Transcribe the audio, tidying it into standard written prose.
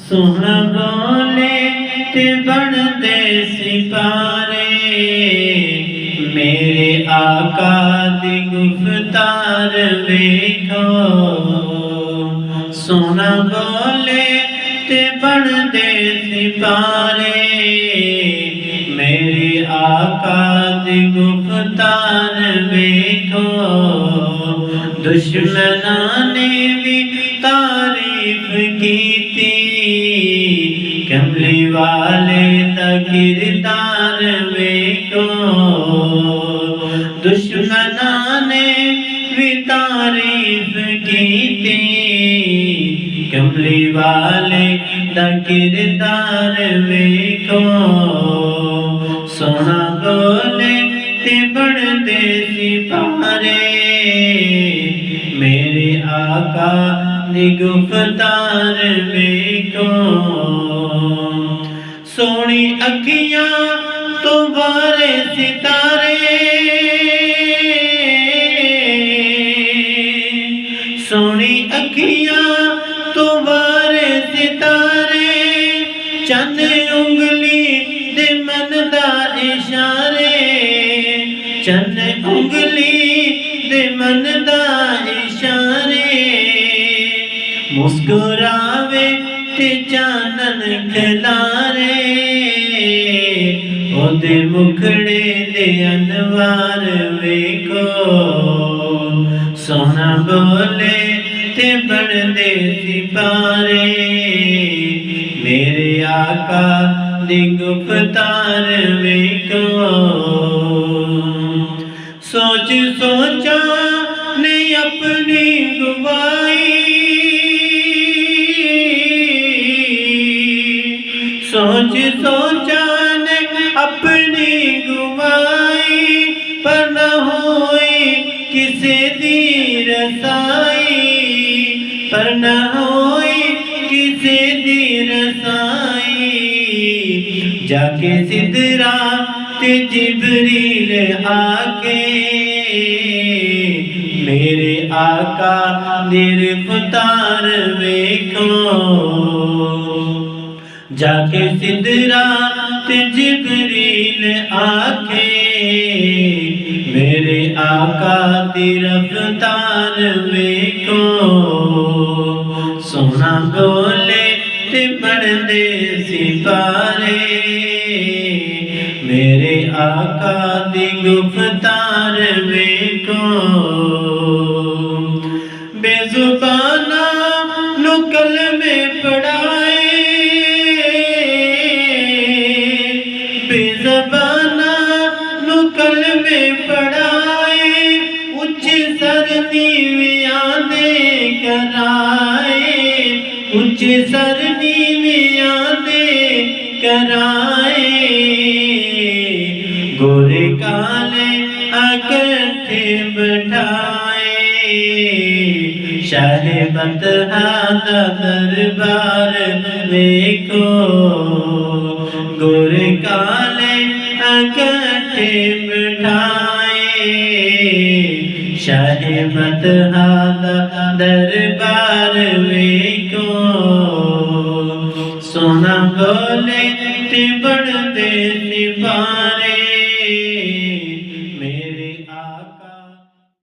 सोहना बोले ते बनदे सिपारे, मेरे आका दी गुफ्तार वेखो। सोहना बोले ते बनदे सिपारे, मेरे आका दी गुफ्तार वेखो। दुश्मनां ने भी तारीफ कीती, कमली वाले दा किरदार वेखो। दुश्मनां ने भी तारीफ कीती, कमली वाले दा किरदार वेखो। सोहना बोले ते बनदे सिपारे, मेरे आका दी गुफ्तार वेखो। सोहनी अखियां तो बारे सितारे, सोहनी अखियां तो बारे सितारे, चंद उंगली दे मन दा इशारे, चंद उंगली दे मन दा इशारे। मुस्कुरावे ते चानन खिलारे, ओदे मुखड़े दे अनवार वेखो। सोहना बोले ते बनदे सिपारे, मेरे आका दी गुफ्तार वेखो। सोच सोचा ने अपनी गवाई, सोच सोचा ने अपनी गवाई, पर न होई किसे दी रसाई, पर न होई किसे दी रसाई। जाके सिदरा ते जिबरील आके, मेरे आका दी रफ्तार वेखो। जाके सिदरा ते जिबरील आके, मेरे आका दी रफ्तार वेखो। सोहना बोले ते बनदे सिपारे, मेरे आका दी गुफ्तार वेखो। बेजुबाना नु कलमे पढ़ाए, बेजुबाना नु कलमे पढ़ाए, उच्च सर नीवियां दे कराए, उच्च सर नीवियां दे कराए। गोरे काले इकट्ठे बैठाए, शाह बतहा दा दरबार वेखो। गोरे काले इकट्ठे बैठाए, शाह बतहा दा दरबार वेखो।